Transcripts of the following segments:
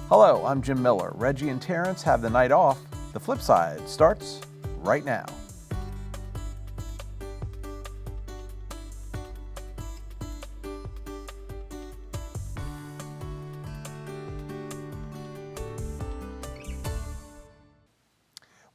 Hello, I'm Jim Miller. Reggie and Terrence have the night off. The Flipside starts right now.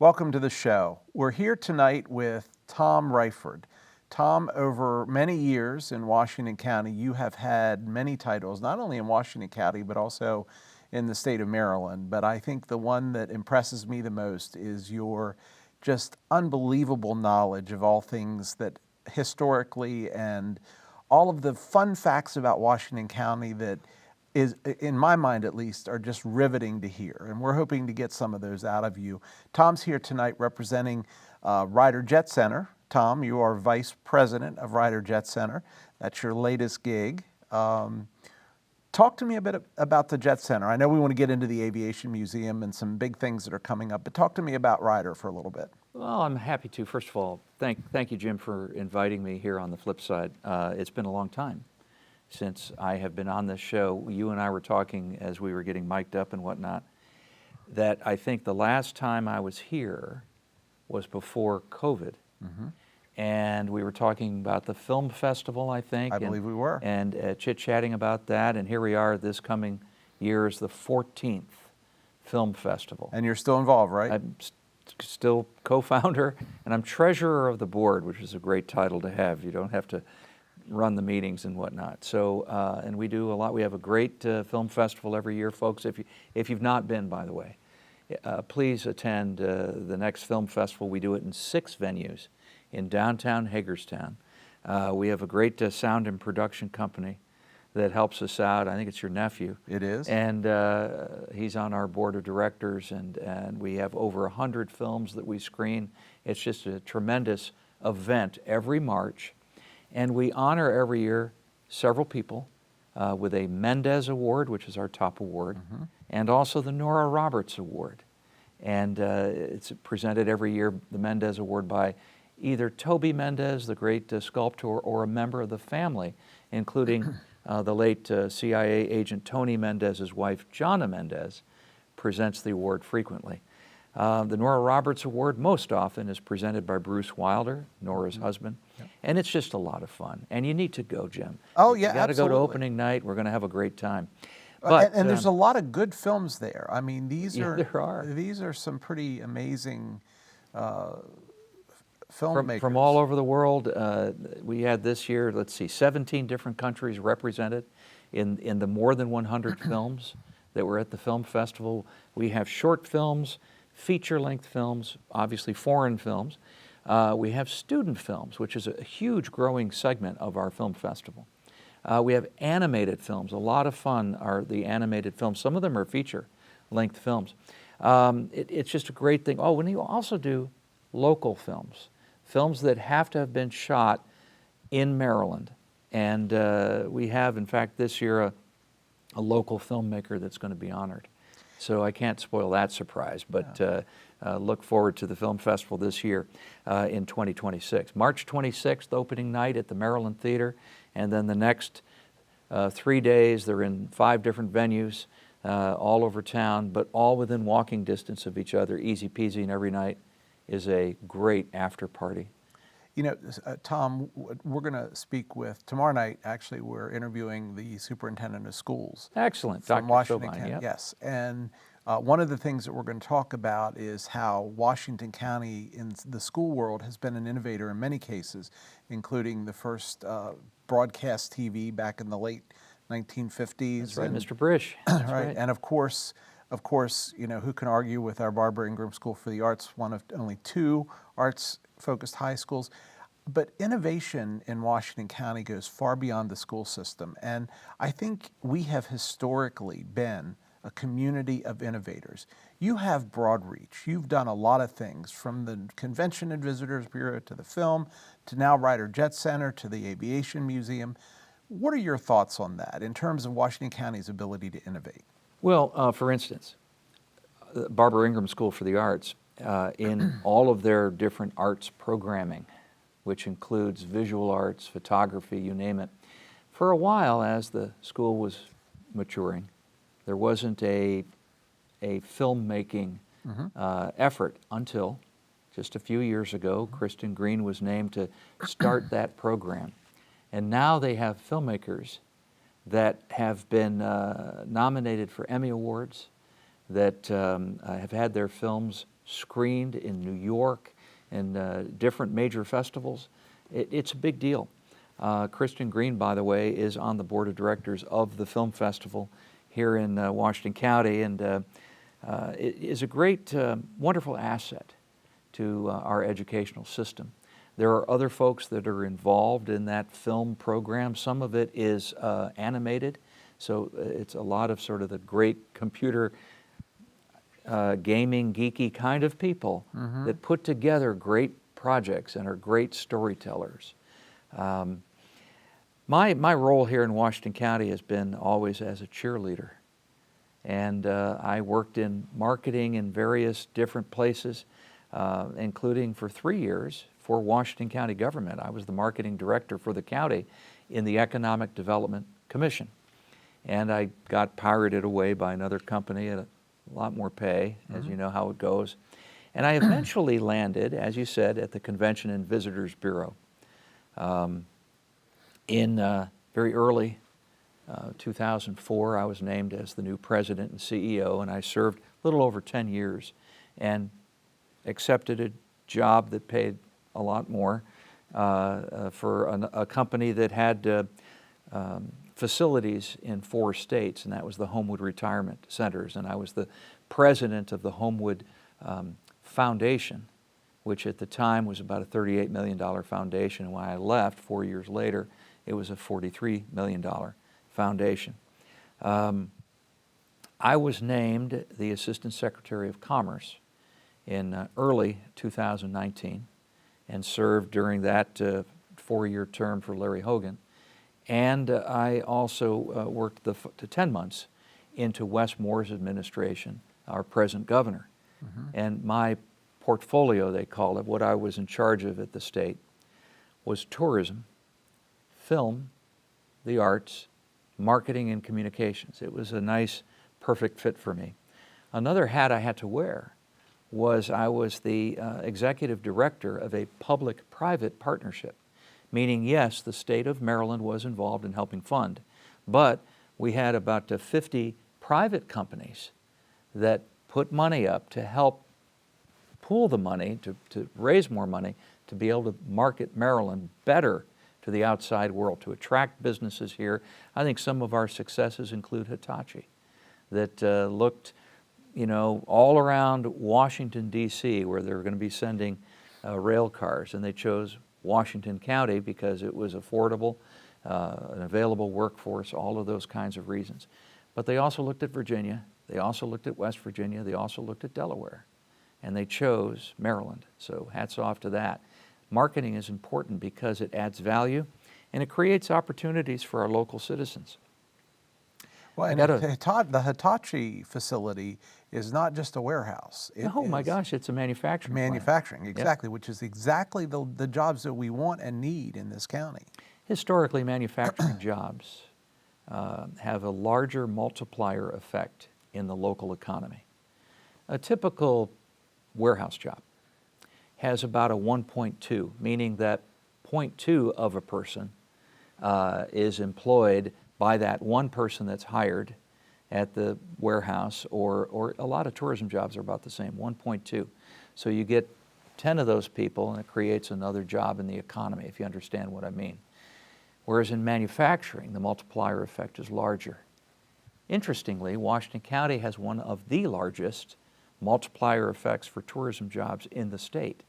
Welcome to the show. We're here tonight with Tom Riford. Tom, over many years in Washington County, you have had many titles, not only in Washington County, but also in the state of Maryland. But I think the one that impresses me the most is your just unbelievable knowledge of all things that historically and all of the fun facts about Washington County that is, in my mind at least, are just riveting to hear. And we're hoping to get some of those out of you. Tom's here tonight representing Ryder Jet Center. Tom, you are Vice President of Ryder Jet Center. That's your latest gig. Talk to me a bit about the Jet Center. I know we want to get into the Aviation Museum and some big things that are coming up, but talk to me about Ryder for a little bit. Well, I'm happy to. First of all, thank you, Jim, for inviting me here on the Flipside. It's been a long time since I have been on this show. You and I were talking as we were getting mic'd up and whatnot, that I think the last time I was here was before COVID. Mm-hmm. And we were talking about the film festival, I think. I believe we were. And chit-chatting about that, and here we are. This coming year is the 14th film festival. And you're still involved, right? I'm still co-founder, and I'm treasurer of the board, which is a great title to have. You don't have to run the meetings and whatnot. So, and we do a lot. We have a great film festival every year, folks. If you've not been, by the way, please attend the next film festival. We do it in 6 venues in downtown Hagerstown. We have a great sound and production company that helps us out. I think it's your nephew. It is. And he's on our board of directors, and we have over 100 films that we screen. It's just a tremendous event every March. And we honor every year several people with a Mendez Award, which is our top award, mm-hmm. and also the Nora Roberts Award. And it's presented every year, the Mendez Award, by either Toby Mendez, the great sculptor, or a member of the family, including the late CIA agent Tony Mendez's wife, Jonna Mendez, presents the award frequently. The Nora Roberts Award most often is presented by Bruce Wilder, Nora's mm-hmm. husband, yep. and it's just a lot of fun. And you need to go, Jim. Oh, yeah, you got to go to opening night. We're going to have a great time. But, and there's a lot of good films there. I mean, these are some pretty amazing filmmakers. From all over the world. We had this year, 17 different countries represented in the more than 100 films that were at the film festival. We have short films, feature-length films, obviously foreign films. We have student films, which is a huge growing segment of our film festival. We have animated films. A lot of fun are the animated films. Some of them are feature-length films. It's just a great thing. Oh, and you also do local films, films that have to have been shot in Maryland. And we have, in fact, this year a local filmmaker that's going to be honored. So I can't spoil that surprise, but look forward to the film festival this year in 2026. March 26th, opening night at the Maryland Theater, and then the next 3 days, they're in 5 different venues all over town, but all within walking distance of each other, easy peasy, and every night is a great after party. You know, Tom, we're going to speak with, tomorrow night, actually, we're interviewing the superintendent of schools. Excellent, from Dr. Washington Sobine, County. yep. Yes, and one of the things that we're going to talk about is how Washington County in the school world has been an innovator in many cases, including the first broadcast TV back in the late 1950s. That's right, Mr. Brish. That's right, and of course, you know, who can argue with our Barbara Ingram School for the Arts, one of only 2 arts-focused high schools. But innovation in Washington County goes far beyond the school system. And I think we have historically been a community of innovators. You have broad reach. You've done a lot of things, from the Convention and Visitors Bureau to the film, to now Ryder Jet Center, to the Aviation Museum. What are your thoughts on that in terms of Washington County's ability to innovate? Well, for instance, Barbara Ingram School for the Arts, in all of their different arts programming, which includes visual arts, photography, you name it. For a while, as the school was maturing, there wasn't a a filmmaking effort until just a few years ago. Kristen Green was named to start that program. And now they have filmmakers that have been nominated for Emmy Awards, that have had their films screened in New York and different major festivals. It's a big deal. Kristen Green, by the way, is on the board of directors of the film festival here in Washington County, and it is a great, wonderful asset to our educational system. There are other folks that are involved in that film program. Some of it is animated, so it's a lot of sort of the great computer gaming, geeky kind of people that put together great projects and are great storytellers. My role here in Washington County has been always as a cheerleader. And I worked in marketing in various different places, including for 3 years for Washington County government. I was the marketing director for the county in the Economic Development Commission. And I got pirated away by another company at a lot more pay, as you know how it goes. And I eventually landed, as you said, at the Convention and Visitors Bureau. In very early 2004, I was named as the new president and CEO, and I served a little over 10 years and accepted a job that paid a lot more for a company that had facilities in 4 states, and that was the Homewood Retirement Centers. And I was the president of the Homewood Foundation, which at the time was about a $38 million foundation. And when I left 4 years later, it was a $43 million foundation. I was named the Assistant Secretary of Commerce in early 2019 and served during that 4-year term for Larry Hogan. And I also worked the 10 months into Wes Moore's administration, our present governor. And my portfolio, they call it, what I was in charge of at the state, was tourism, film, the arts, marketing, and communications. It was a nice, perfect fit for me. Another hat I had to wear was I was the executive director of a public-private partnership, meaning, yes, the state of Maryland was involved in helping fund, but we had about 50 private companies that put money up to help pool the money, to raise more money, to be able to market Maryland better to the outside world, to attract businesses here. I think some of our successes include Hitachi, that looked, all around Washington, D.C., where they're going to be sending rail cars, and they chose Washington County because it was affordable, an available workforce, all of those kinds of reasons. But they also looked at Virginia, they also looked at West Virginia, they also looked at Delaware, and they chose Maryland. So hats off to that. Marketing is important because it adds value and it creates opportunities for our local citizens. Well, and the Hitachi facility is not just a warehouse. Oh my gosh, it's a manufacturing plant. Manufacturing, exactly, which is exactly the jobs that we want and need in this county. Historically, manufacturing jobs have a larger multiplier effect in the local economy. A typical warehouse job has about a 1.2, meaning that 0.2 of a person is employed by that one person that's hired at the warehouse, or a lot of tourism jobs are about the same, 1.2. So you get 10 of those people and it creates another job in the economy, if you understand what I mean. Whereas in manufacturing, the multiplier effect is larger. Interestingly, Washington County has one of the largest multiplier effects for tourism jobs in the state.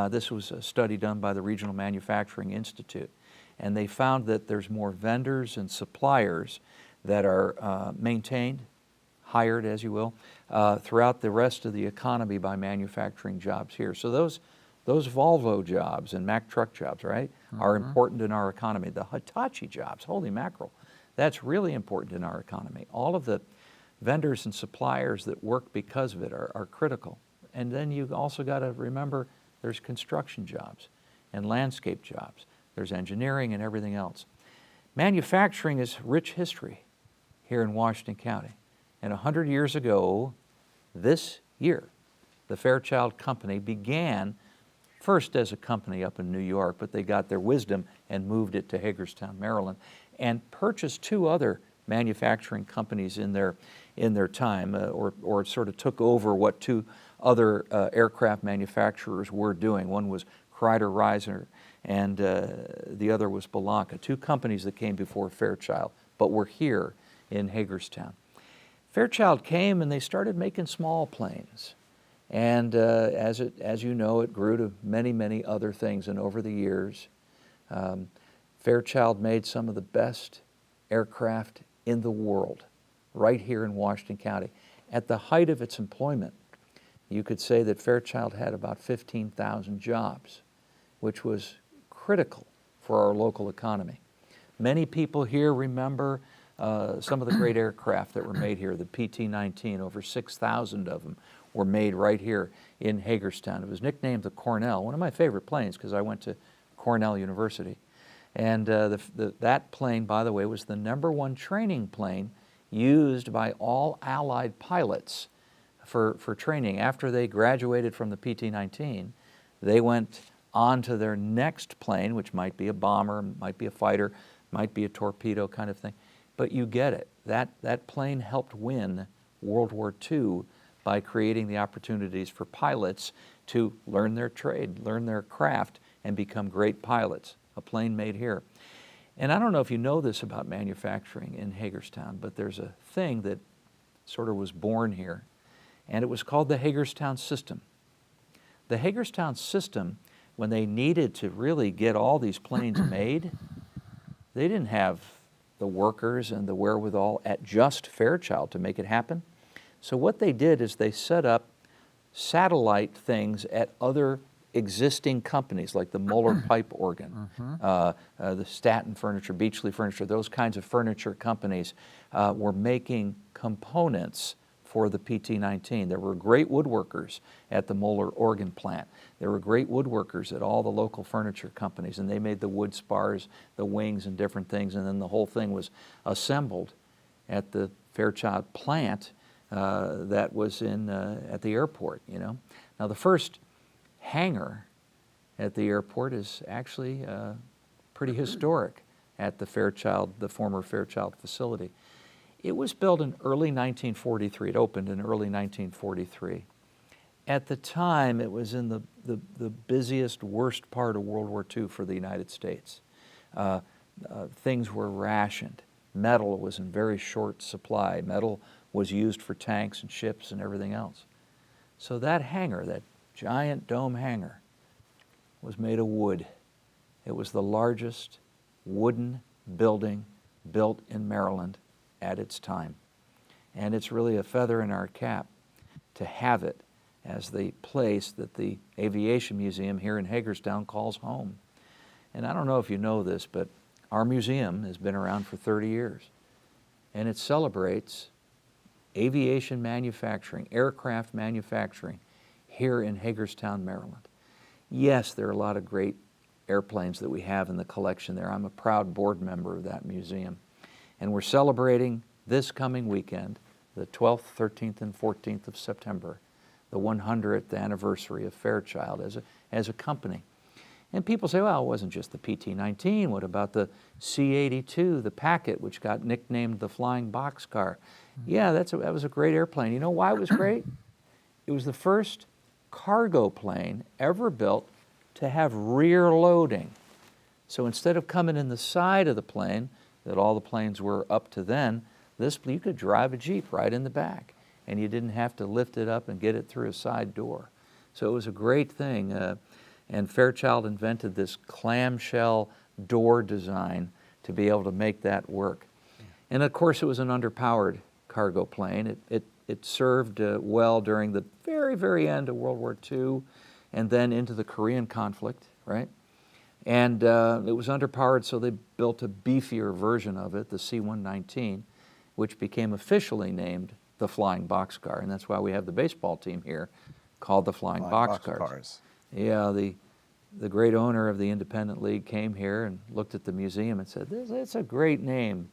This was a study done by the Regional Manufacturing Institute, and they found that there's more vendors and suppliers that are maintained, hired, as you will, throughout the rest of the economy by manufacturing jobs here. So those Volvo jobs and Mack truck jobs, right, are important in our economy. The Hitachi jobs, holy mackerel, that's really important in our economy. All of the vendors and suppliers that work because of it are critical. And then you've also got to remember there's construction jobs and landscape jobs. There's engineering and everything else. Manufacturing is rich history here in Washington County. And 100 years ago, This year, the Fairchild Company began first as a company up in New York, but they got their wisdom and moved it to Hagerstown, Maryland, and purchased 2 other manufacturing companies in their time, or sort of took over what 2 other aircraft manufacturers were doing. One was Kreider Reiser, and the other was Belanca, 2 companies that came before Fairchild, but were here in Hagerstown. Fairchild came and they started making small planes. And as you know, it grew to many, many other things. And over the years, Fairchild made some of the best aircraft in the world, right here in Washington County. At the height of its employment, you could say that Fairchild had about 15,000 jobs, which was critical for our local economy. Many people here remember some of the great aircraft that were made here, the PT-19, over 6,000 of them were made right here in Hagerstown. It was nicknamed the Cornell, one of my favorite planes because I went to Cornell University. And that plane, by the way, was the #1 training plane used by all Allied pilots for training. After they graduated from the PT-19, they went on to their next plane, which might be a bomber, might be a fighter, might be a torpedo kind of thing. But you get it. That plane helped win World War II by creating the opportunities for pilots to learn their trade, learn their craft, and become great pilots. A plane made here. And I don't know if you know this about manufacturing in Hagerstown, but there's a thing that sort of was born here, and it was called the Hagerstown System. The Hagerstown System, when they needed to really get all these planes made, they didn't have the workers and the wherewithal at just Fairchild to make it happen. So what they did is they set up satellite things at other existing companies like the Moeller Pipe Organ, the Staten Furniture, Beachley Furniture, those kinds of furniture companies were making components for the PT-19. There were great woodworkers at the Moeller Organ plant. There were great woodworkers at all the local furniture companies, and they made the wood spars, the wings, and different things, and then the whole thing was assembled at the Fairchild plant that was at the airport, you know. Now the first hangar at the airport is actually pretty historic at the former Fairchild facility. It was built in early 1943. It opened in early 1943. At the time, it was in the busiest, worst part of World War II for the United States. Things were rationed. Metal was in very short supply. Metal was used for tanks and ships and everything else. So that hangar, that giant dome hangar, was made of wood. It was the largest wooden building built in Maryland at its time. And it's really a feather in our cap to have it as the place that the Aviation Museum here in Hagerstown calls home. And I don't know if you know this, but our museum has been around for 30 years. And it celebrates aviation manufacturing, aircraft manufacturing here in Hagerstown, Maryland. Yes, there are a lot of great airplanes that we have in the collection there. I'm a proud board member of that museum. And we're celebrating this coming weekend, the 12th, 13th, and 14th of September, the 100th anniversary of Fairchild as a company. And people say, well, it wasn't just the PT-19. What about the C-82, the Packet, which got nicknamed the Flying Boxcar? Yeah, that was a great airplane. You know why it was great? It was the first cargo plane ever built to have rear loading. So instead of coming in the side of the plane, that all the planes were up to then, you could drive a Jeep right in the back, and you didn't have to lift it up and get it through a side door. So it was a great thing. And Fairchild invented this clamshell door design to be able to make that work. And of course, it was an underpowered cargo plane. It served well during the very, very end of World War II and then into the Korean conflict, right? And it was underpowered, so they built a beefier version of it, the C-119, which became officially named the Flying Boxcar. And that's why we have the baseball team here called the Flying Boxcars. Yeah, the great owner of the Independent League came here and looked at the museum and said, "It's a great name,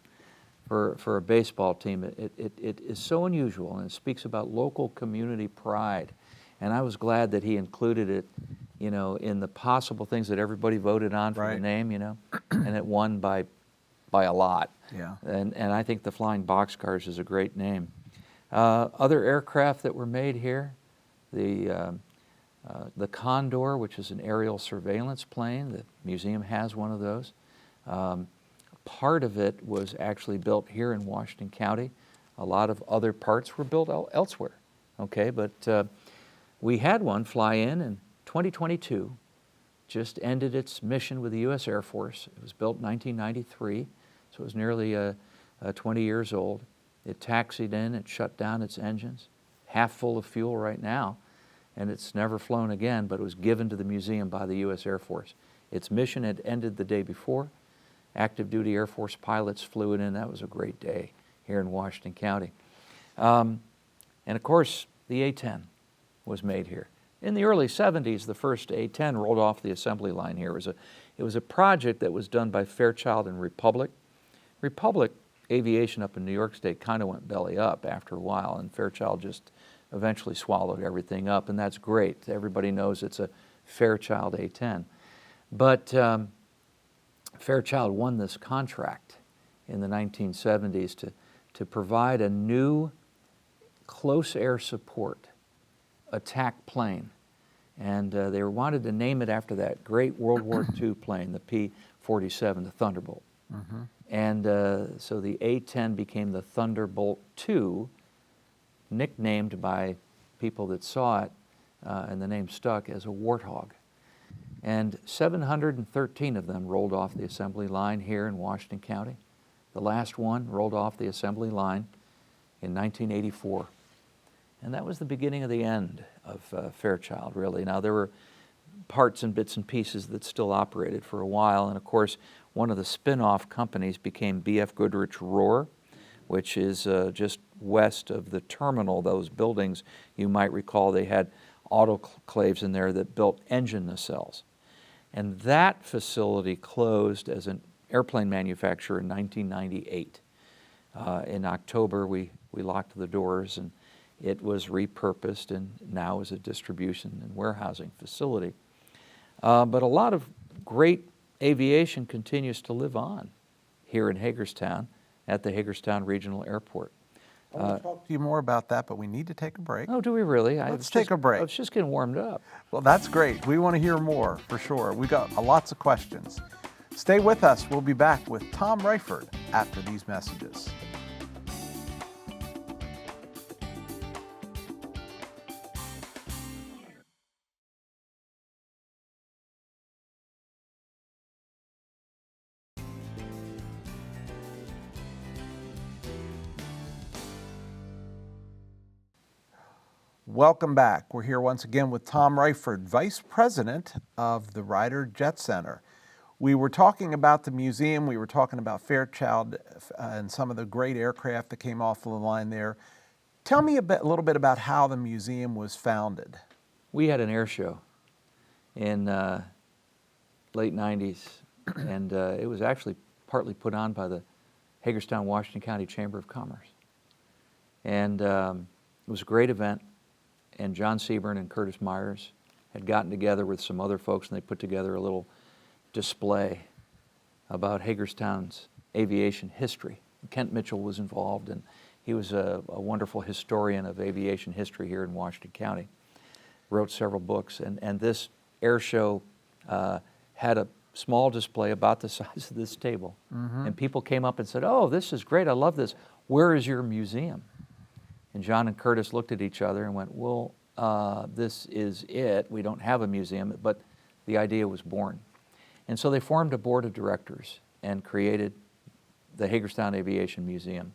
for a baseball team. It is so unusual, and it speaks about local community pride. And I was glad that he included it, you know, in the possible things that everybody voted on for the name, you know, and it won by a lot. Yeah. And I think the Flying Boxcars is a great name. Other aircraft that were made here, the Condor, which is an aerial surveillance plane. The museum has one of those. Part of it was actually built here in Washington County. A lot of other parts were built elsewhere. Okay, but we had one fly in 2022. Just ended its mission with the U.S. Air Force. It was built in 1993, so it was nearly 20 years old. It taxied in, it shut down its engines, half full of fuel right now, and it's never flown again, but it was given to the museum by the U.S. Air Force. Its mission had ended the day before. Active duty Air Force pilots flew it in. That was a great day here in Washington County. And of course, the A-10 was made here. In the early 70s, the first A-10 rolled off the assembly line here. It was a project that was done by Fairchild and Republic. Republic Aviation up in New York State kind of went belly up after a while, and Fairchild just eventually swallowed everything up, and that's great. Everybody knows it's a Fairchild A-10. But Fairchild won this contract in the 1970s to provide a new close air support attack plane. And they wanted to name it after that great World War II plane, the P-47, the Thunderbolt. Mm-hmm. And so the A-10 became the Thunderbolt II, nicknamed by people that saw it, and the name stuck, as a Warthog. And 713 of them rolled off the assembly line here in Washington County. The last one rolled off the assembly line in 1984. And that was the beginning of the end of Fairchild, really. Now, there were parts and bits and pieces that still operated for a while, and of course, one of the spin-off companies became B.F. Goodrich Rohr, which is just west of the terminal. Those buildings, you might recall, they had autoclaves in there that built engine nacelles. And that facility closed as an airplane manufacturer in 1998. In October, we locked the doors, and it was repurposed and now is a distribution and warehousing facility. But a lot of great aviation continues to live on here in Hagerstown at the Hagerstown Regional Airport. I want to talk to you more about that, but we need to take a break. Oh, do we really? Let's take a break. I was just getting warmed up. Well, that's great. We want to hear more, for sure. We got lots of questions. Stay with us. We'll be back with Tom Riford after these messages. Welcome back. We're here once again with Tom Riford, Vice President of the Ryder Jet Center. We were talking about the museum, we were talking about Fairchild and some of the great aircraft that came off the line there. Tell me a little bit about how the museum was founded. We had an air show in late 90s, and it was actually partly put on by the Hagerstown, Washington County Chamber of Commerce. And it was a great event. And John Seaburn and Curtis Myers had gotten together with some other folks, and they put together a little display about Hagerstown's aviation history. Kent Mitchell was involved, and he was a wonderful historian of aviation history here in Washington County. Wrote several books, and this air show had a small display about the size of this table. Mm-hmm. And people came up and said, "Oh, this is great, I love this. Where is your museum?" And John and Curtis looked at each other and went, "Well, this is it. We don't have a museum," but the idea was born. And so they formed a board of directors and created the Hagerstown Aviation Museum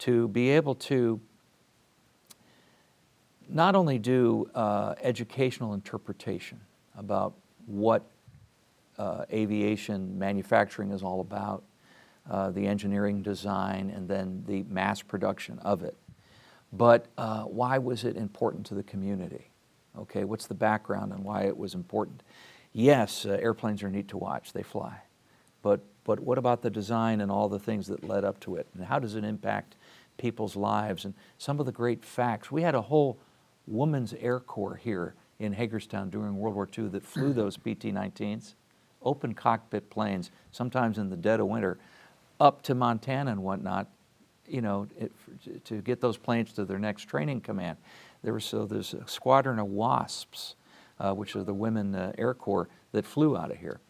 to be able to not only do educational interpretation about what aviation manufacturing is all about, the engineering design, and then the mass production of it. But why was it important to the community? Okay, what's the background and why it was important? Yes, airplanes are neat to watch, they fly. but what about the design and all the things that led up to it? And how does it impact people's lives? And some of the great facts. We had a whole Women's Air Corps here in Hagerstown during World War II that flew those PT-19s, open cockpit planes, sometimes in the dead of winter, up to Montana and whatnot, you know, to get those planes to their next training command. There's a squadron of WASPs, which are the Women Air Corps, that flew out of here.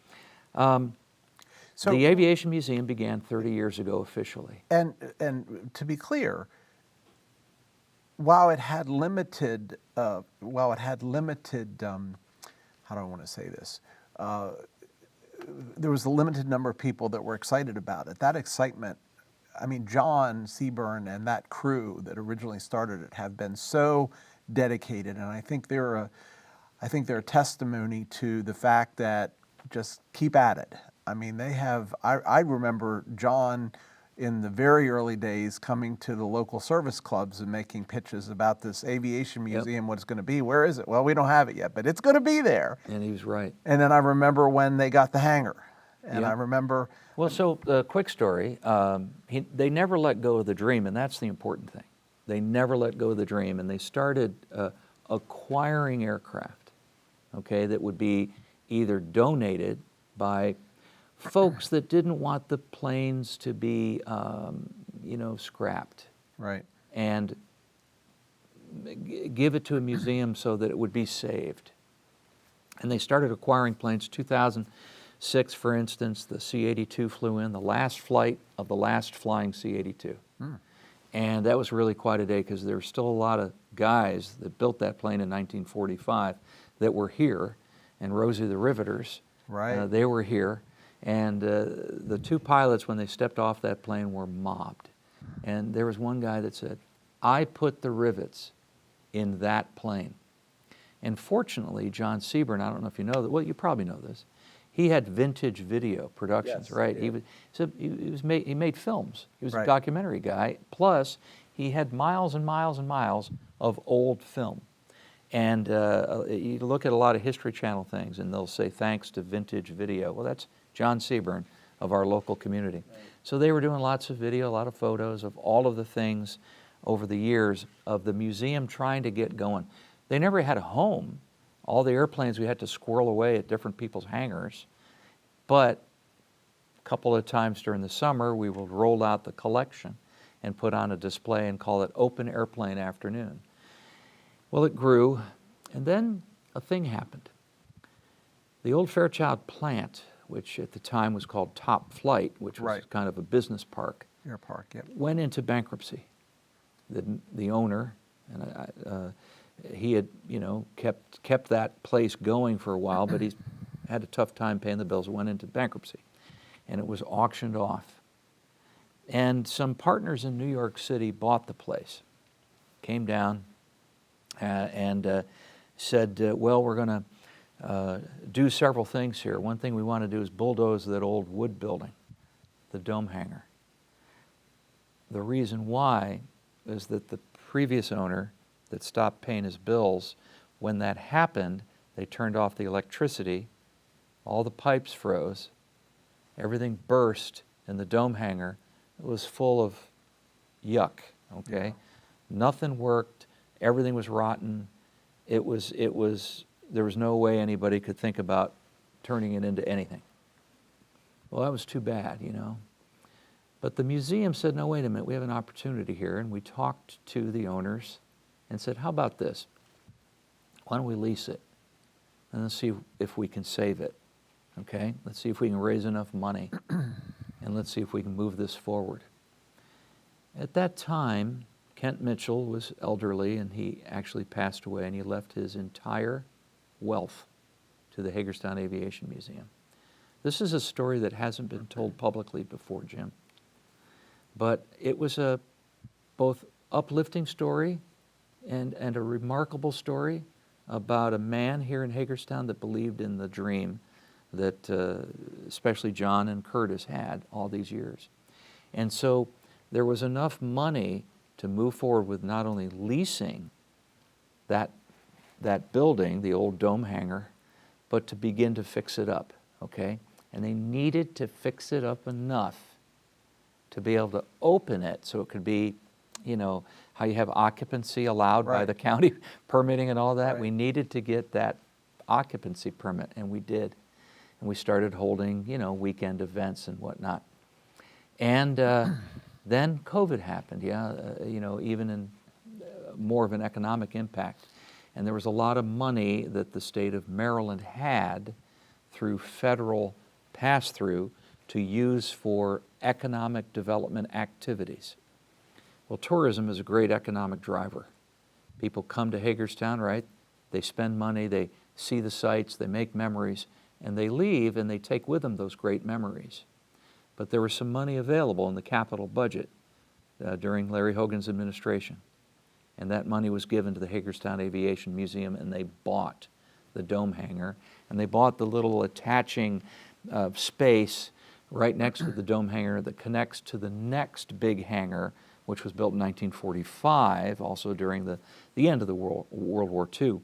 So the Aviation Museum began 30 years ago officially. And to be clear, while it had limited, how do I want to say this? There was a limited number of people that were excited about it. That excitement, I mean, John Seaburn and that crew that originally started it have been so dedicated, and I think they're a testimony to the fact that just keep at it. I mean, they have, I remember John in the very early days coming to the local service clubs and making pitches about this Aviation Museum, what it's going to be. Where is it? Well, we don't have it yet, but it's going to be there. And he was right. And then I remember when they got the hangar. And I remember... Well, so the quick story, they never let go of the dream, and that's the important thing. They never let go of the dream, and they started acquiring aircraft, okay, that would be either donated by folks that didn't want the planes to be, you know, scrapped. Right. And give it to a museum so that it would be saved. And they started acquiring planes. 2006, for instance, the C-82 flew in, the last flight of the last flying C-82. And that was really quite a day because there were still a lot of guys that built that plane in 1945 that were here, and Rosie the Riveters, right. They were here. And the two pilots, when they stepped off that plane, were mobbed. And there was one guy that said, I put the rivets in that plane. And fortunately, John Seaburn, I don't know if you know that, well, you probably know this, he had vintage video productions, yes, right? He made films. He was right. a documentary guy. Plus, he had miles and miles and miles of old film. And you look at a lot of History Channel things, and they'll say, thanks to vintage video. Well, that's John Seaburn of our local community. Right. So they were doing lots of video, a lot of photos of all of the things over the years of the museum trying to get going. They never had a home. All the airplanes we had to squirrel away at different people's hangars. But a couple of times during the summer, we would roll out the collection and put on a display and call it Open Airplane Afternoon. Well, it grew, and then a thing happened. The old Fairchild plant, which at the time was called Top Flight, which was right. kind of a business park, Air park, yep. went into bankruptcy. The owner, and he had, you know, kept that place going for a while, but he had a tough time paying the bills. It went into bankruptcy, and it was auctioned off. And some partners in New York City bought the place, came down, and said, well, we're going to do several things here. One thing we want to do is bulldoze that old wood building, the dome hangar. The reason why is that the previous owner that stopped paying his bills, when that happened, they turned off the electricity, all the pipes froze, everything burst, and the dome hangar was full of yuck, okay? Yeah. Nothing worked, everything was rotten. There was no way anybody could think about turning it into anything. Well, that was too bad, you know. But the museum said, no, wait a minute, we have an opportunity here, and we talked to the owners and said, how about this? Why don't we lease it? And let's see if we can save it, okay? Let's see if we can raise enough money, and let's see if we can move this forward. At that time, Kent Mitchell was elderly, and he actually passed away, and he left his entire wealth to the Hagerstown Aviation Museum. This is a story that hasn't been told publicly before, Jim. But it was a both uplifting story and a remarkable story about a man here in Hagerstown that believed in the dream that especially John and Curtis had all these years. And so there was enough money to move forward with not only leasing that building, the old dome hangar, but to begin to fix it up, okay? and they needed to fix it up enough to be able to open it so it could be, you know, how you have occupancy allowed by Right. the county permitting and all that. Right. We needed to get that occupancy permit, and we did. And we started holding, you know, weekend events and whatnot. And then COVID happened, you know, even in more of an economic impact. And there was a lot of money that the state of Maryland had through federal pass-through to use for economic development activities. Well, tourism is a great economic driver. People come to Hagerstown, right? They spend money, they see the sights, they make memories, and they leave and they take with them those great memories. But there was some money available in the capital budget during Larry Hogan's administration. And that money was given to the Hagerstown Aviation Museum, and they bought the dome hangar, and they bought the little attaching space right next to the dome hangar that connects to the next big hangar, which was built in 1945, also during the end of the World War II.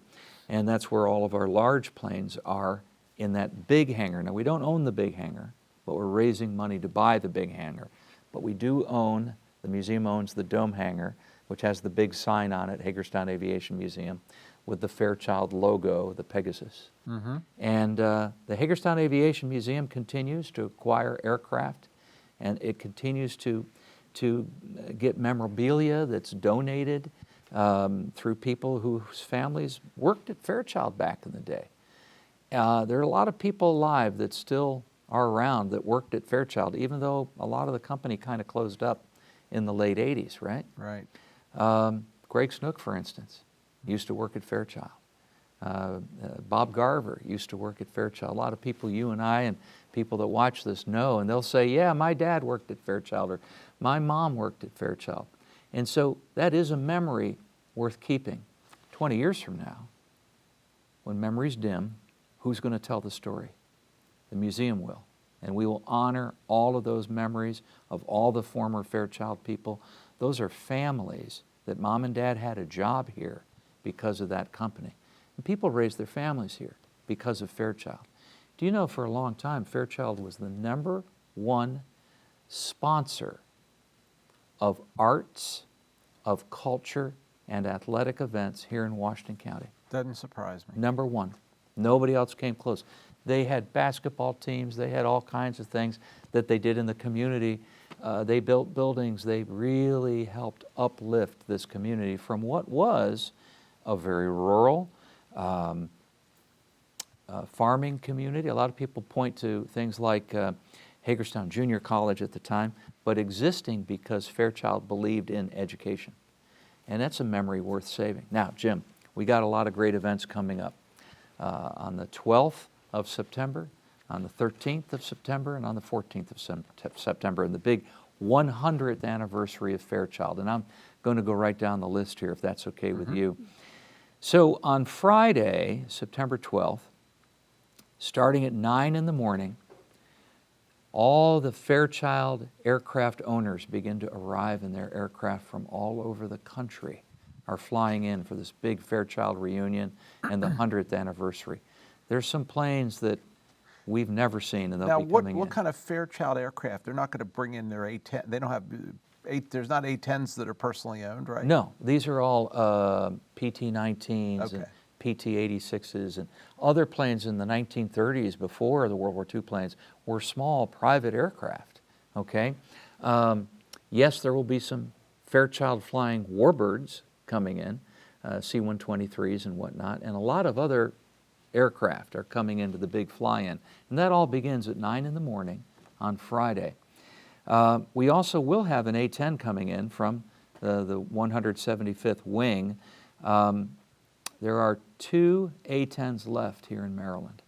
And that's where all of our large planes are, in that big hangar. Now, we don't own the big hangar, but we're raising money to buy the big hangar. But we do own, the museum owns the dome hangar, which has the big sign on it, Hagerstown Aviation Museum, with the Fairchild logo, the Pegasus. Mm-hmm. And the Hagerstown Aviation Museum continues to acquire aircraft, and it continues to get memorabilia that's donated through people whose families worked at Fairchild back in the day. There are a lot of people alive that still are around that worked at Fairchild, even though a lot of the company kind of closed up in the late 80s, right? Right. Greg Snook, for instance, used to work at Fairchild. Bob Garver used to work at Fairchild. A lot of people you and I and people that watch this know, and they'll say, yeah, my dad worked at Fairchild, or my mom worked at Fairchild. And so that is a memory worth keeping. 20 years from now, when memories dim, who's going to tell the story? The museum will. And we will honor all of those memories of all the former Fairchild people. Those are families that mom and dad had a job here because of that company. And people raised their families here because of Fairchild. Do you know for a long time Fairchild was the #1 sponsor of arts, of culture, and athletic events here in Washington County? Doesn't surprise me. #1. Nobody else came close. They had basketball teams, they had all kinds of things that they did in the community. They built buildings, they really helped uplift this community from what was a very rural farming community. A lot of people point to things like Hagerstown Junior College at the time, but existing because Fairchild believed in education. And that's a memory worth saving. Now, Jim, we got a lot of great events coming up. On the 12th of September, on the 13th of September, and on the 14th of September, and the big 100th anniversary of Fairchild. And I'm going to go right down the list here, if that's okay with you. So on Friday, September 12th, starting at 9 in the morning, all the Fairchild aircraft owners begin to arrive in their aircraft from all over the country, are flying in for this big Fairchild reunion and the 100th anniversary. There's some planes that we've never seen, and they'll be coming in. What kind of Fairchild aircraft? They're not going to bring in their A-10. They don't have there's not A-10s that are personally owned, right? No, these are all PT-19s and PT-86s and other planes in the 1930s before the World War II planes were small private aircraft, okay? Yes, there will be some Fairchild flying warbirds coming in, C-123s and whatnot, and a lot of other aircraft are coming into the big fly-in. And that all begins at 9 in the morning on Friday. We also will have an A-10 coming in from the 175th Wing. There are 2 A-10s left here in Maryland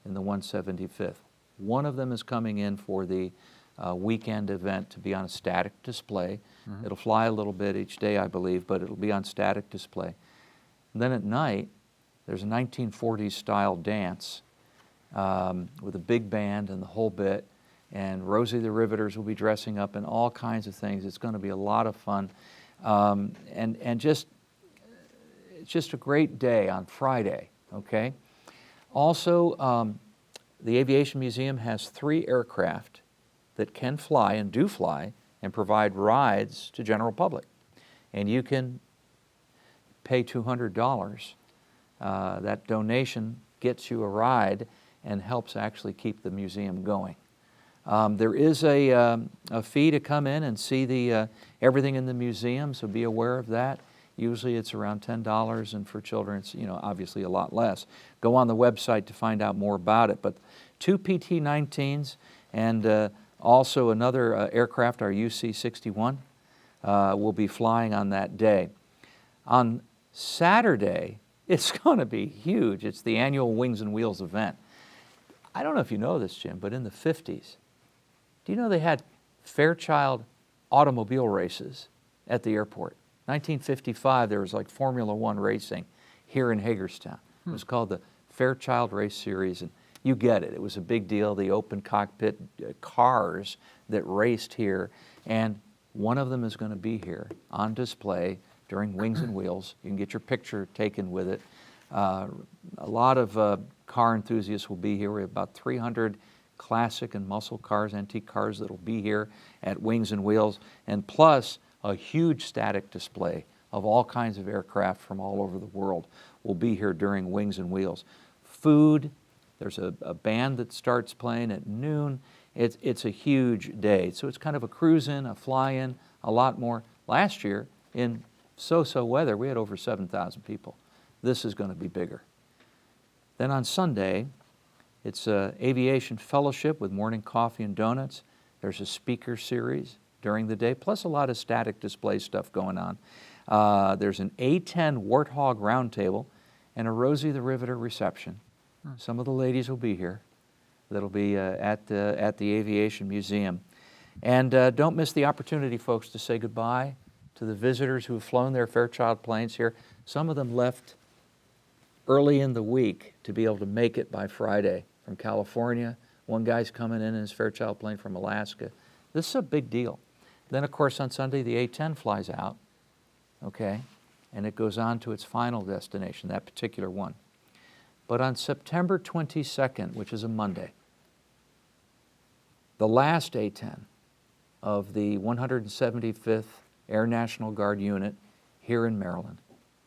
in the 175th. One of them is coming in for the weekend event to be on a static display. It'll fly a little bit each day, I believe, but it'll be on static display. And then at night, there's a 1940s style dance with a big band and the whole bit. And Rosie the Riveters will be dressing up in all kinds of things. It's going to be a lot of fun. And it's just a great day on Friday, okay? Also, the Aviation Museum has 3 aircraft that can fly and do fly and provide rides to general public. And you can pay $200. That donation gets you a ride and helps actually keep the museum going. There is a fee to come in and see the everything in the museum, so be aware of that. Usually it's around $10, and for children it's obviously a lot less. Go on the website to find out more about it. But 2 PT-19s and also another aircraft, our UC-61, will be flying on that day. On Saturday, it's going to be huge. It's the annual Wings and Wheels event. I don't know if you know this, Jim, but in the 50s, do you know they had Fairchild automobile races at the airport? 1955, there was like Formula One racing here in Hagerstown. It was called the Fairchild Race Series, and you get it. It was a big deal, the open cockpit cars that raced here, and one of them is going to be here on display during Wings and Wheels. You can get your picture taken with it. A lot of car enthusiasts will be here. We have about 300 classic and muscle cars, antique cars that will be here at Wings and Wheels, and plus a huge static display of all kinds of aircraft from all over the world will be here during Wings and Wheels. Food, there's a band that starts playing at noon. It's a huge day. So it's kind of a cruise-in, a fly-in, a lot more. Last year, in so-so weather, we had over 7,000 people. This is going to be bigger. Then on Sunday, it's an aviation fellowship with morning coffee and donuts. There's a speaker series during the day, plus a lot of static display stuff going on. There's an A-10 Warthog roundtable and a Rosie the Riveter reception. Some of the ladies will be here. That'll be at the Aviation Museum. And don't miss the opportunity, folks, to say goodbye to the visitors who have flown their Fairchild planes here. Some of them left early in the week to be able to make it by Friday from California. One guy's coming in his Fairchild plane from Alaska. This is a big deal. Then, of course, on Sunday, the A-10 flies out, okay, and it goes on to its final destination, that particular one. But on September 22nd, which is a Monday, the last A-10 of the 175th Air National Guard unit here in Maryland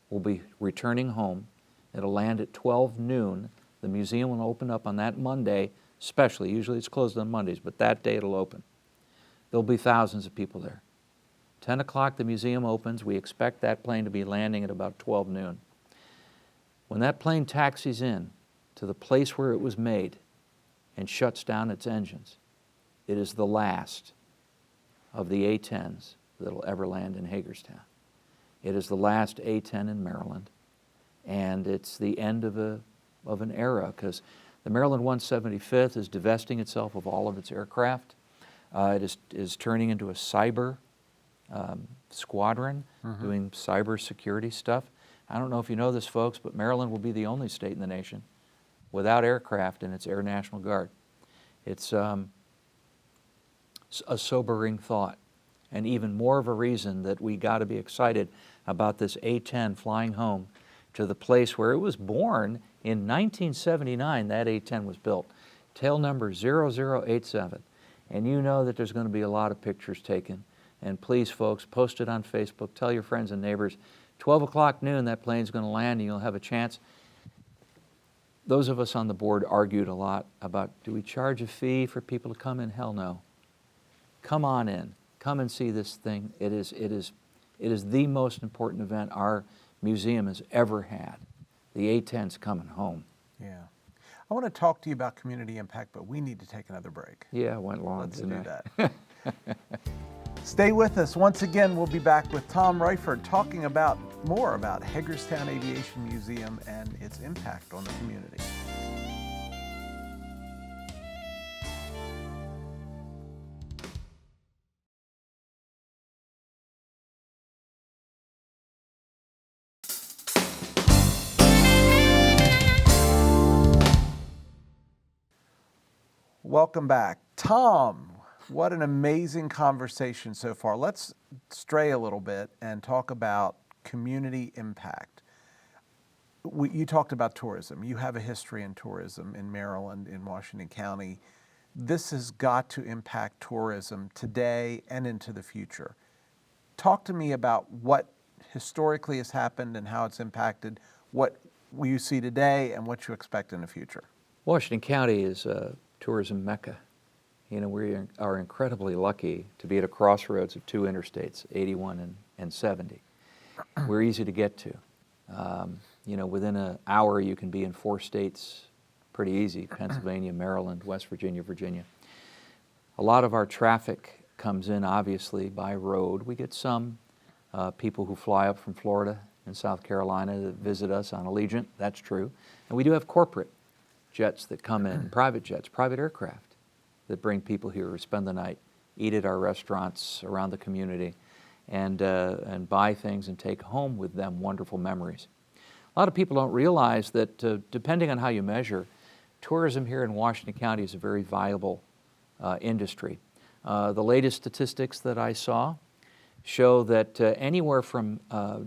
will be returning home. It'll land at 12 noon. The museum will open up on that Monday, especially. Usually it's closed on Mondays, but that day it'll open. There'll be thousands of people there. 10 o'clock the museum opens. We expect that plane to be landing at about 12 noon. When that plane taxis in to the place where it was made and shuts down its engines, it is the last of the A-10s that'll ever land in Hagerstown. It is the last A-10 in Maryland, and it's the end of an era, because the Maryland 175th is divesting itself of all of its aircraft. It is turning into a cyber squadron, doing cyber security stuff. I don't know if you know this, folks, but Maryland will be the only state in the nation without aircraft in its Air National Guard. It's a sobering thought, and even more of a reason that we got to be excited about this A-10 flying home to the place where it was born in 1979. That A-10 was built, tail number 0087. And you know that there's going to be a lot of pictures taken. And please, folks, post it on Facebook. Tell your friends and neighbors. 12 o'clock noon, that plane's going to land, and you'll have a chance. Those of us on the board argued a lot about, do we charge a fee for people to come in? Hell no. Come on in. Come and see this thing. It is the most important event our museum has ever had. The A-10's coming home. Yeah. I want to talk to you about community impact, but we need to take another break. Yeah, it went long. Let's do that. Stay with us. Once again, we'll be back with Tom Riford talking more about Hagerstown Aviation Museum and its impact on the community. Welcome back. Tom, what an amazing conversation so far. Let's stray a little bit and talk about community impact. You talked about tourism. You have a history in tourism in Maryland, in Washington County. This has got to impact tourism today and into the future. Talk to me about what historically has happened and how it's impacted, what you see today and what you expect in the future. Washington County is a tourism mecca. You know, we are incredibly lucky to be at a crossroads of two interstates, 81 and 70. We're easy to get to. You know, within an hour you can be in 4 states pretty easy, Pennsylvania, Maryland, West Virginia, Virginia. A lot of our traffic comes in, obviously, by road. We get some people who fly up from Florida and South Carolina that visit us on Allegiant. That's true. And we do have corporate jets that come in, private jets, private aircraft that bring people here who spend the night, eat at our restaurants around the community, and buy things and take home with them wonderful memories. A lot of people don't realize that depending on how you measure, tourism here in Washington County is a very viable industry. The latest statistics that I saw show that anywhere from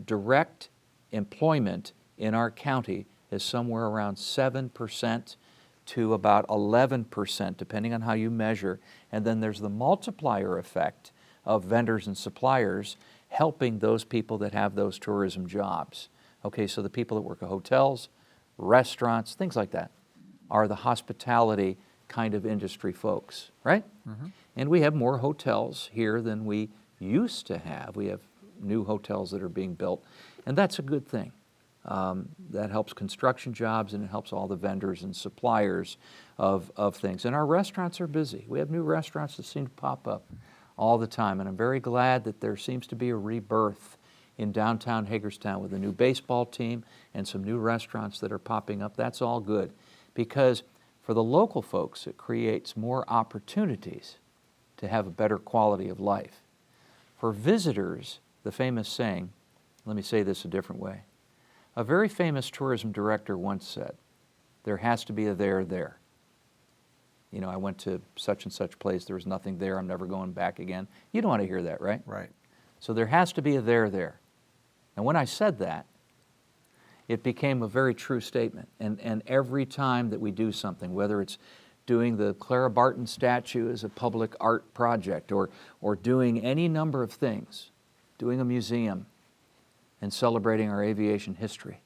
direct employment in our county is somewhere around 7% to about 11%, depending on how you measure. And then there's the multiplier effect of vendors and suppliers helping those people that have those tourism jobs. Okay, so the people that work at hotels, restaurants, things like that are the hospitality kind of industry folks, right? Mm-hmm. And we have more hotels here than we used to have. We have new hotels that are being built, and that's a good thing. That helps construction jobs, and it helps all the vendors and suppliers of things. And our restaurants are busy. We have new restaurants that seem to pop up all the time, and I'm very glad that there seems to be a rebirth in downtown Hagerstown with a new baseball team and some new restaurants that are popping up. That's all good, because for the local folks, it creates more opportunities to have a better quality of life. For visitors, the famous saying, let me say this a different way. A very famous tourism director once said, there has to be a there. You know, I went to such and such place, there was nothing there, I'm never going back again. You don't want to hear that, right? Right. So there has to be a there. And when I said that, it became a very true statement. And every time that we do something, whether it's doing the Clara Barton statue as a public art project, or doing any number of things, doing a museum and celebrating our aviation history,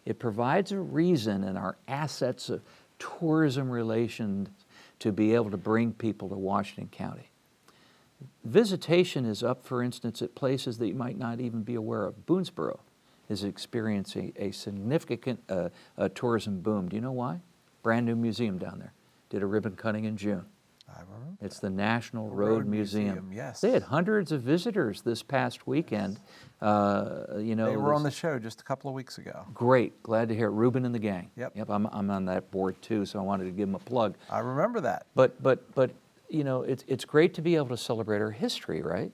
it provides a reason in our assets of tourism relations to be able to bring people to Washington County. Visitation is up, for instance, at places that you might not even be aware of. Boonesboro is experiencing a significant tourism boom. Do you know why? Brand new museum down there. Did a ribbon cutting in June. I remember. It's the National Road Museum. Yes. They had hundreds of visitors this past weekend. You know, they were on the show just a couple of weeks ago. Great, glad to hear it. Ruben and the gang. Yep. I'm on that board too, so I wanted to give them a plug. I remember that. But you know, it's great to be able to celebrate our history, right?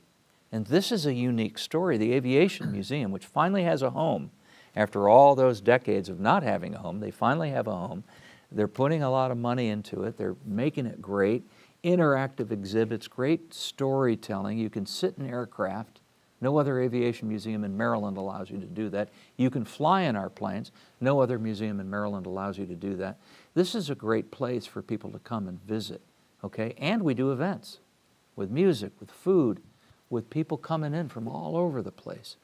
And this is a unique story. The Aviation Museum, which finally has a home after all those decades of not having a home, they finally have a home. They're putting a lot of money into it. They're making it great. Interactive exhibits, great storytelling. You can sit in aircraft. No other aviation museum in Maryland allows you to do that. You can fly in our planes. No other museum in Maryland allows you to do that. This is a great place for people to come and visit, okay? And we do events with music, with food, with people coming in from all over the place.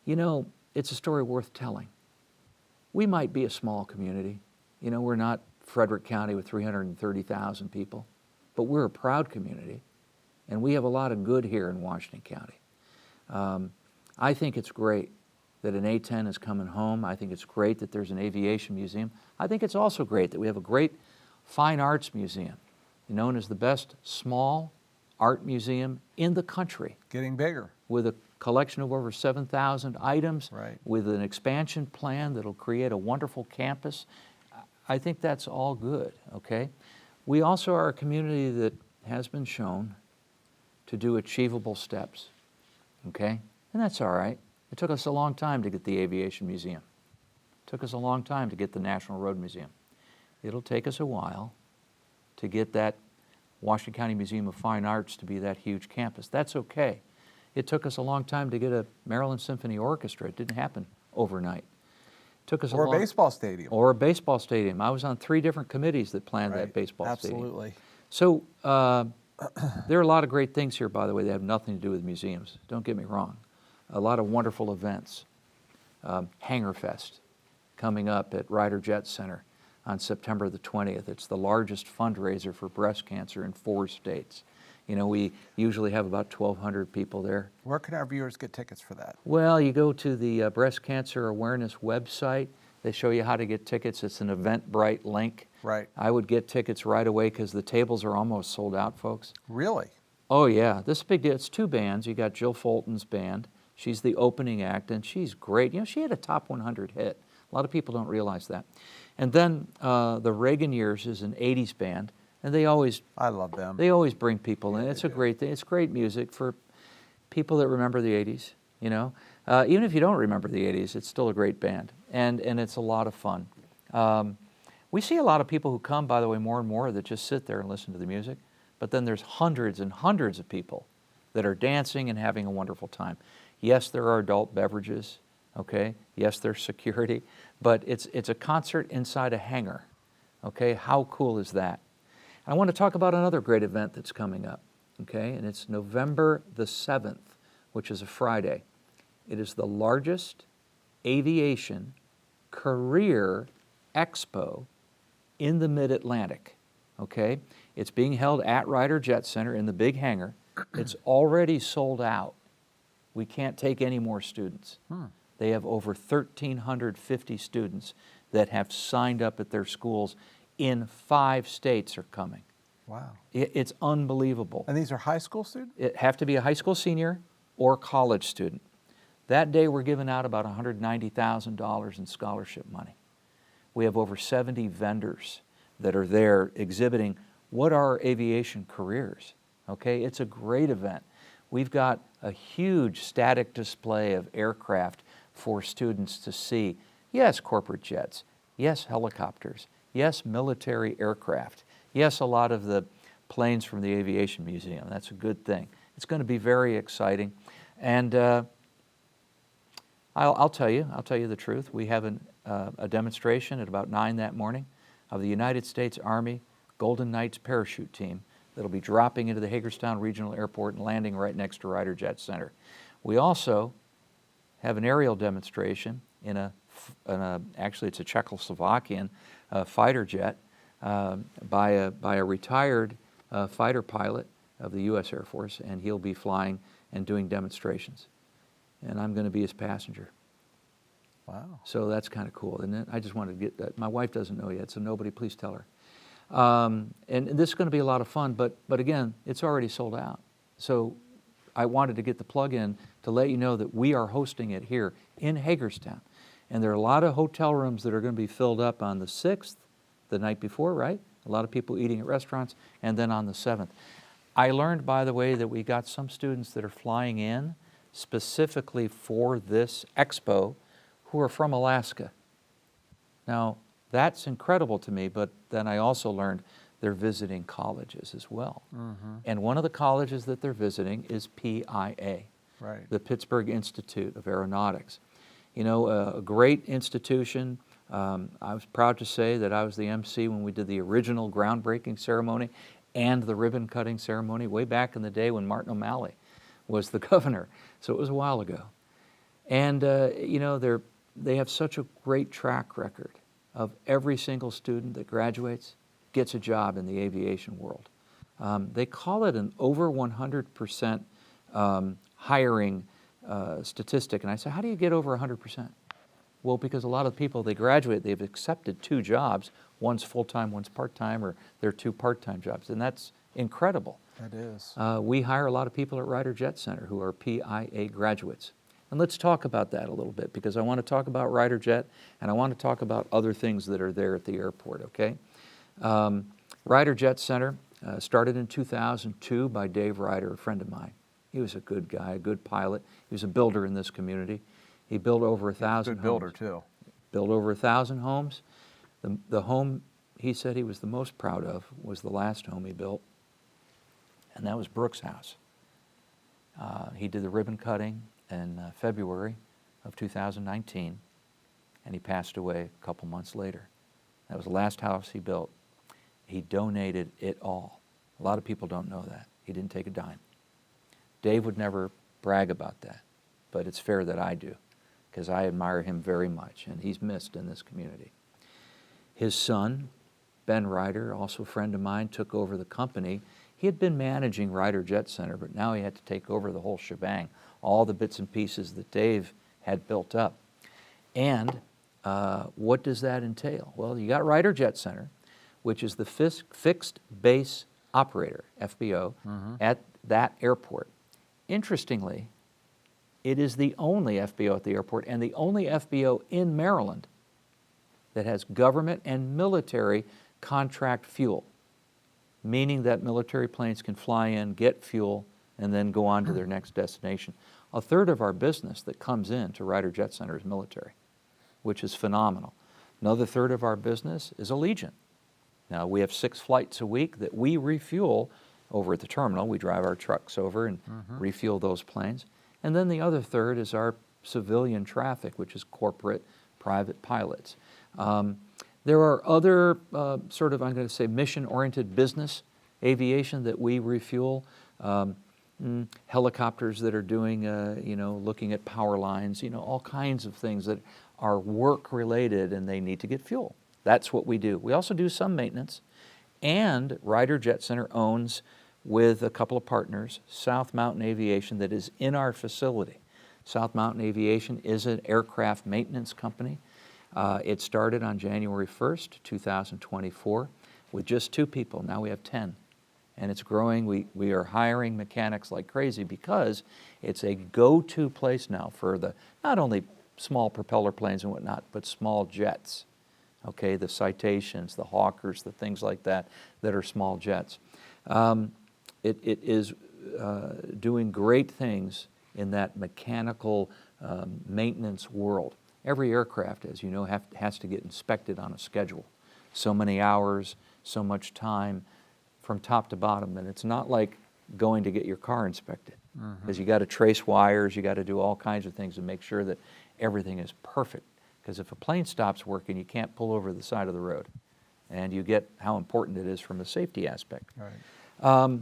You know, it's a story worth telling. We might be a small community. You know, we're not Frederick County with 330,000 people, but we're a proud community, and we have a lot of good here in Washington County. I think it's great that an A-10 is coming home. I think it's great that there's an aviation museum. I think it's also great that we have a great fine arts museum, known as the best small art museum in the country. Getting bigger. With a collection of over 7,000 items, right, with an expansion plan that'll create a wonderful campus. I think that's all good, okay? We also are a community that has been shown to do achievable steps, okay? And that's all right. It took us a long time to get the Aviation Museum. It took us a long time to get the National Road Museum. It'll take us a while to get that Washington County Museum of Fine Arts to be that huge campus. That's okay. It took us a long time to get a Maryland Symphony Orchestra. It didn't happen overnight. Took us Or a a long, baseball stadium. or a baseball stadium. I was on 3 different committees that planned that Right. baseball stadium. Absolutely. So there are a lot of great things here, by the way, that have nothing to do with museums. Don't get me wrong. A lot of wonderful events. Hangar Fest coming up at Ryder Jet Center on September the 20th. It's the largest fundraiser for breast cancer in 4 states. You know, we usually have about 1,200 people there. Where can our viewers get tickets for that? Well, you go to the Breast Cancer Awareness website. They show you how to get tickets. It's an Eventbrite link. Right. I would get tickets right away because the tables are almost sold out, folks. Really? Oh, yeah. This is a big deal. It's 2 bands. You got Jill Fulton's band. She's the opening act, and she's great. You know, she had a top 100 hit. A lot of people don't realize that. And then the Reagan Years is an 80s band, and they always bring people in. It's a great thing. It's great music for people that remember the 80s, you know. Even if you don't remember the 80s, it's still a great band, and it's a lot of fun. We see a lot of people who come, by the way, more and more, that just sit there and listen to the music, but then there's hundreds and hundreds of people that are dancing and having a wonderful time. Yes, there are adult beverages, okay? Yes, there's security, but it's a concert inside a hangar, okay? How cool is that? I want to talk about another great event that's coming up, okay? And it's November the 7th, which is a Friday. It is the largest aviation career expo in the Mid-Atlantic, okay? It's being held at Ryder Jet Center in the big hangar. It's already sold out. We can't take any more students. They have over 1,350 students that have signed up at their schools in 5 states are coming. Wow. It's unbelievable. And these are high school students? It have to be a high school senior or college student. That day we're giving out about $190,000 in scholarship money. We have over 70 vendors that are there exhibiting what are aviation careers. Okay, it's a great event. We've got a huge static display of aircraft for students to see. Yes, corporate jets. Yes, helicopters. Yes, military aircraft. Yes, a lot of the planes from the Aviation Museum. That's a good thing. It's going to be very exciting. And I'll tell you the truth. We have a demonstration at about 9 that morning of the United States Army Golden Knights parachute team that'll be dropping into the Hagerstown Regional Airport and landing right next to Ryder Jet Center. We also have an aerial demonstration in actually it's a Czechoslovakian fighter jet by a retired fighter pilot of the U.S. Air Force, and he'll be flying and doing demonstrations. And I'm going to be his passenger. Wow. So that's kind of cool, isn't it? I just wanted to get that. My wife doesn't know yet, so nobody please tell her. And this is going to be a lot of fun, but again, it's already sold out. So I wanted to get the plug in to let you know that we are hosting it here in Hagerstown. And there are a lot of hotel rooms that are going to be filled up on the 6th, the night before, right? A lot of people eating at restaurants, and then on the 7th. I learned, by the way, that we got some students that are flying in specifically for this expo who are from Alaska. Now, that's incredible to me, but then I also learned they're visiting colleges as well. Mm-hmm. And one of the colleges that they're visiting is PIA, right, the Pittsburgh Institute of Aeronautics. You know, a great institution. I was proud to say that I was the MC when we did the original groundbreaking ceremony and the ribbon cutting ceremony way back in the day when Martin O'Malley was the governor. So it was a while ago. And, you know, they have such a great track record of every single student that graduates gets a job in the aviation world. They call it an over 100% hiring statistic. And I said, how do you get over 100%? Well, because a lot of people, they graduate, they've accepted 2 jobs. One's full-time, one's part-time, or they're 2 part-time jobs. And that's incredible. That is. We hire a lot of people at Ryder Jet Center who are PIA graduates. And let's talk about that a little bit, because I want to talk about Ryder Jet, and I want to talk about other things that are there at the airport, okay? Ryder Jet Center started in 2002 by Dave Ryder, a friend of mine. He was a good guy, a good pilot. He was a builder in this community. He built over 1,000 homes. Good builder, too. Built over 1,000 homes. The home he said he was the most proud of was the last home he built, and that was Brooks' house. He did the ribbon cutting in February of 2019. and he passed away a couple months later. That was the last house he built. He donated it all. A lot of people don't know that. He didn't take a dime. Dave would never brag about that, but it's fair that I do, because I admire him very much, and he's missed in this community. His son, Ben Ryder, also a friend of mine, took over the company. He had been managing Ryder Jet Center, but now he had to take over the whole shebang, all the bits and pieces that Dave had built up. And what does that entail? Well, you got Ryder Jet Center, which is the fixed base operator, FBO, at that airport. Interestingly, it is the only FBO at the airport and the only FBO in Maryland that has government and military contract fuel, meaning that military planes can fly in, get fuel, and then go on to their next destination. A third of our business that comes in to Ryder Jet Center is military, which is phenomenal. Another third of our business is Allegiant. Now, we have 6 flights a week that we refuel over at the terminal. We drive our trucks over and refuel those planes. And then the other third is our civilian traffic, which is corporate, private pilots. There are other sort of, I'm going to say, mission-oriented business aviation that we refuel. Helicopters that are doing, looking at power lines, all kinds of things that are work-related and they need to get fuel. That's what we do. We also do some maintenance. And Ryder Jet Center owns, with a couple of partners, South Mountain Aviation that is in our facility. South Mountain Aviation is an aircraft maintenance company. It started on January 1st, 2024, with just 2 people. Now we have 10. And it's growing. We are hiring mechanics like crazy because it's a go-to place now for the, not only small propeller planes and whatnot, but small jets. Okay, the Citations, the Hawkers, the things like that that are small jets. It is doing great things in that mechanical maintenance world. Every aircraft, as you know, has to get inspected on a schedule. So many hours, so much time, from top to bottom. And it's not like going to get your car inspected, because you got to trace wires, you got to do all kinds of things to make sure that everything is perfect. Because if a plane stops working, you can't pull over the side of the road. And you get how important it is from a safety aspect. Right.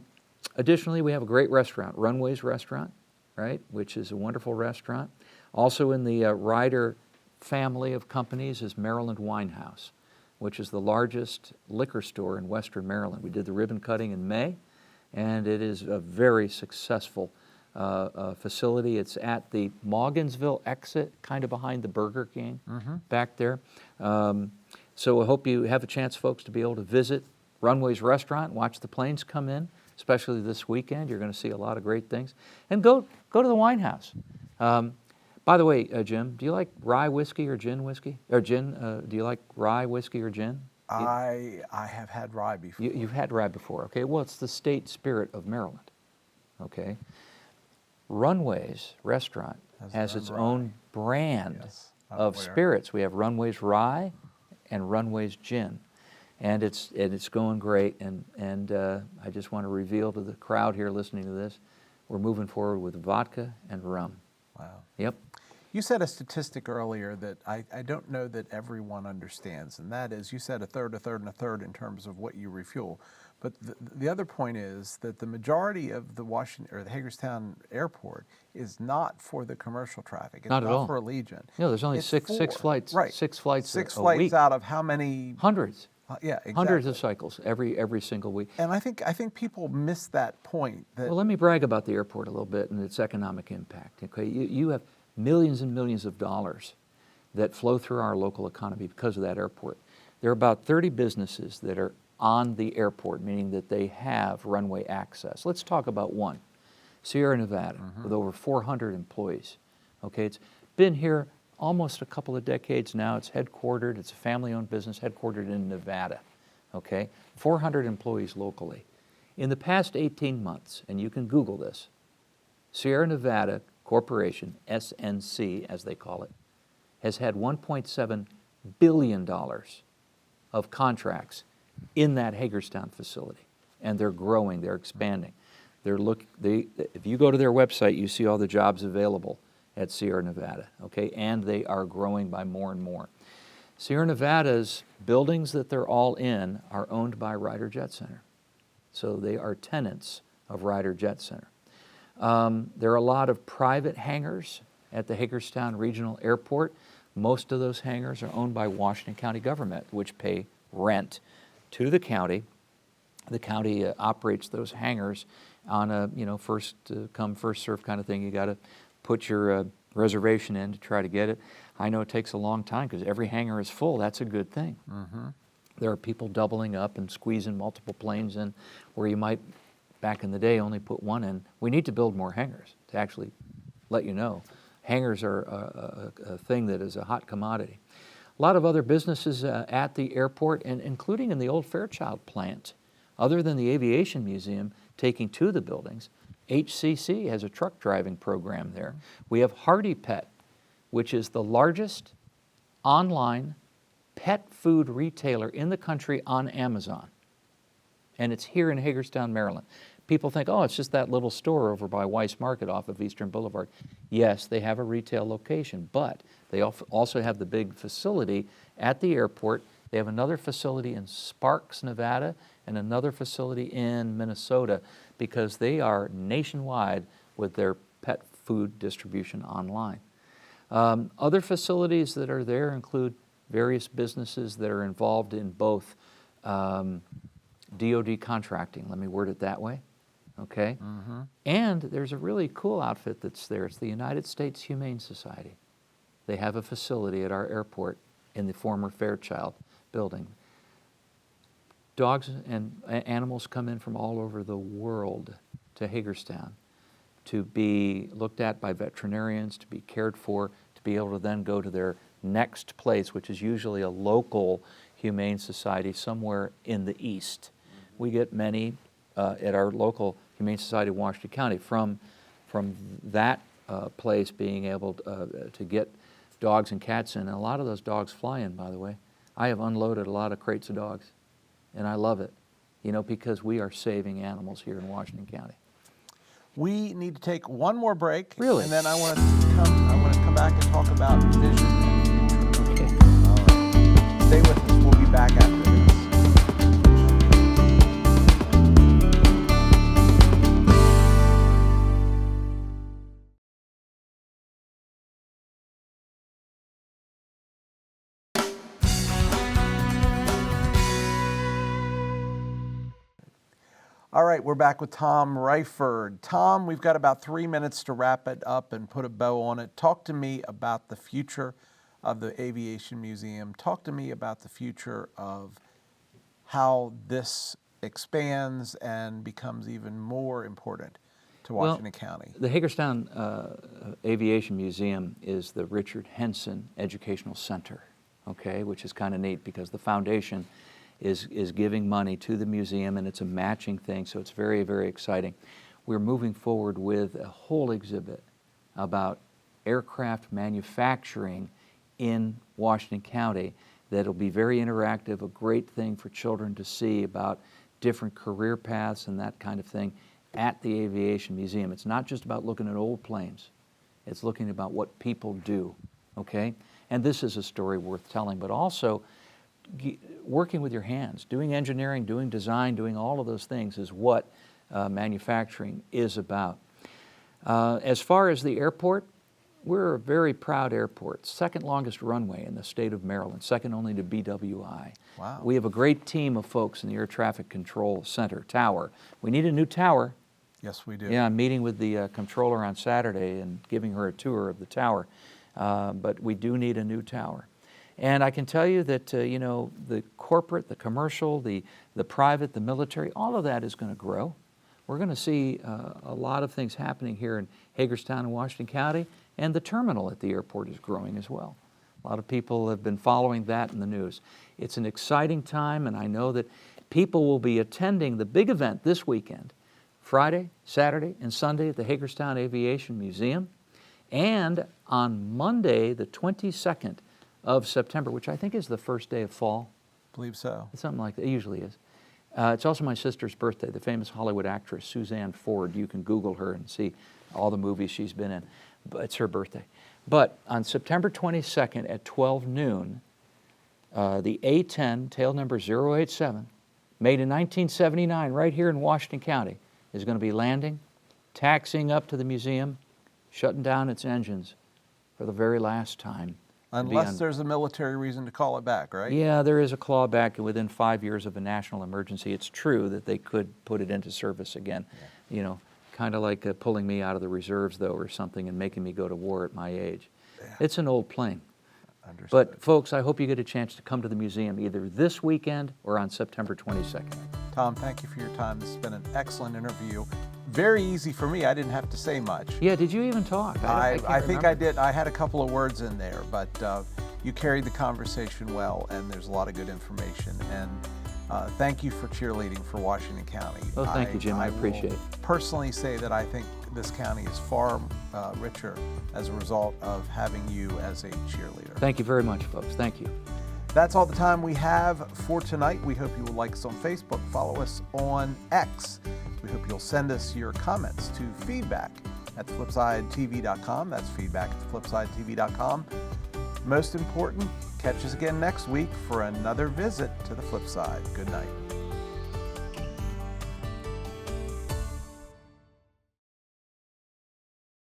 Additionally, we have a great restaurant, Runways Restaurant, right, which is a wonderful restaurant. Also in the Ryder family of companies is Maryland Wine House, which is the largest liquor store in Western Maryland. We did the ribbon cutting in May, and it is a very successful facility. It's at the Morgansville exit, kind of behind the Burger King back there. So I hope you have a chance, folks, to be able to visit Runways Restaurant, watch the planes come in, especially this weekend. You're going to see a lot of great things. And go to the Wine House. By the way, Jim, do you like rye whiskey or gin whiskey? Or gin? Do you like rye whiskey or gin? I have had rye before. You've had rye before, okay. Well, it's the state spirit of Maryland, okay. Runways Restaurant has its own brand of spirits. We have Runways Rye and Runways Gin. And it's going great, and I just want to reveal to the crowd here listening to this, we're moving forward with vodka and rum. Wow. Yep. You said a statistic earlier that I don't know that everyone understands, and that is, you said a third, and a third in terms of what you refuel. But the other point is that the majority of the Washington or the Hagerstown Airport is not for the commercial traffic. It's not at all for Allegiant. No, there's only six flights. Right. 6 flights. Six a flights week. out of how many? Hundreds. Yeah, exactly. Hundreds of cycles every single week. And I think people miss that point. Well, let me brag about the airport a little bit and its economic impact. Okay, you have millions and millions of dollars that flow through our local economy because of that airport. There are about 30 businesses that are on the airport, meaning that they have runway access. Let's talk about one, Sierra Nevada, with over 400 employees. Okay, it's been here almost a couple of decades now. It's headquartered, it's a family-owned business headquartered in Nevada. Okay, 400 employees locally. In the past 18 months, and you can Google this, Sierra Nevada Corporation, SNC as they call it, has had $1.7 billion of contracts in that Hagerstown facility. And they're growing, they're expanding. If you go to their website, you see all the jobs available at Sierra Nevada, okay? And they are growing by more and more. Sierra Nevada's buildings that they're all in are owned by Ryder Jet Center. So they are tenants of Ryder Jet Center. There are a lot of private hangars at the Hagerstown Regional Airport. Most of those hangars are owned by Washington County government, which pay rent to the county. The county operates those hangars on a first come first serve kind of thing. You got to put your reservation in to try to get it. I know it takes a long time because every hangar is full. That's a good thing. Mm-hmm. There are people doubling up and squeezing multiple planes in where you might, back in the day, only put one in. We need to build more hangars to actually let you know. Hangars are a thing that is a hot commodity. A lot of other businesses at the airport, and including in the old Fairchild plant. Other than the Aviation Museum taking to the buildings, HCC has a truck driving program there. We have Hardy Pet, which is the largest online pet food retailer in the country on Amazon. And it's here in Hagerstown, Maryland. People think, oh, it's just that little store over by Weiss Market off of Eastern Boulevard. Yes, they have a retail location, but they also have the big facility at the airport. They have another facility in Sparks, Nevada, and another facility in Minnesota, because they are nationwide with their pet food distribution online. Other facilities that are there include various businesses that are involved in both DoD contracting, let me word it that way, okay? Mm-hmm. And there's a really cool outfit that's there. It's the United States Humane Society. They have a facility at our airport in the former Fairchild building. Dogs and animals come in from all over the world to Hagerstown to be looked at by veterinarians, to be cared for, to be able to then go to their next place, which is usually a local humane society somewhere in the east. We get many at our local Humane Society of Washington County from that place being able to get dogs and cats in. And a lot of those dogs fly in, by the way. I have unloaded a lot of crates of dogs, and I love it, because we are saving animals here in Washington County. We need to take one more break. Really? And then I want to come back and talk about vision and future. Okay. All right. Stay with us. We'll be back after this. All right, we're back with Tom Riford. Tom, we've got about 3 minutes to wrap it up and put a bow on it. Talk to me about the future of the Aviation Museum. Talk to me about the future of how this expands and becomes even more important to Washington County. The Hagerstown Aviation Museum is the Richard Henson Educational Center, okay, which is kind of neat because the foundation is giving money to the museum, and it's a matching thing, so it's very, very exciting. We're moving forward with a whole exhibit about aircraft manufacturing in Washington County that'll be very interactive, a great thing for children to see about different career paths and that kind of thing at the Aviation Museum. It's not just about looking at old planes. It's looking about what people do, okay? And this is a story worth telling, but also working with your hands, doing engineering, doing design, doing all of those things is what manufacturing is about. As far as the airport, we're a very proud airport, second longest runway in the state of Maryland, second only to BWI. Wow. We have a great team of folks in the Air Traffic Control Center, tower. We need a new tower. Yes, we do. Yeah, I'm meeting with the controller on Saturday and giving her a tour of the tower, but we do need a new tower. And I can tell you that, the corporate, the commercial, the private, the military, all of that is going to grow. We're going to see a lot of things happening here in Hagerstown and Washington County, and the terminal at the airport is growing as well. A lot of people have been following that in the news. It's an exciting time, and I know that people will be attending the big event this weekend, Friday, Saturday, and Sunday at the Hagerstown Aviation Museum, and on Monday, the 22nd of September, which I think is the first day of fall. I believe so. Something like that. It usually is. It's also my sister's birthday, the famous Hollywood actress Suzanne Ford. You can Google her and see all the movies she's been in. It's her birthday. But on September 22nd at 12 noon, the A-10, tail number 087, made in 1979 right here in Washington County, is going to be landing, taxiing up to the museum, shutting down its engines for the very last time. Unless there's a military reason to call it back, right? Yeah, there is a clawback within 5 years of a national emergency. It's true that they could put it into service again. Yeah. You know, kind of like pulling me out of the reserves, though, or something, and making me go to war at my age. Yeah. It's an old plane. Understood. But folks, I hope you get a chance to come to the museum either this weekend or on September 22nd. Tom, thank you for your time. This has been an excellent interview. Very easy for me. I didn't have to say much. Yeah, did you even talk? I think I did. I had a couple of words in there, but you carried the conversation well, and there's a lot of good information. And thank you for cheerleading for Washington County. Oh, thank you, Jim. I appreciate it. Personally say that I think this county is far richer as a result of having you as a cheerleader. Thank you very much, folks. Thank you. That's all the time we have for tonight. We hope you will like us on Facebook, follow us on X. We hope you'll send us your comments to feedback@flipsidetv.com. That's feedback@flipsidetv.com. Most important, catch us again next week for another visit to the Flipside. Good night.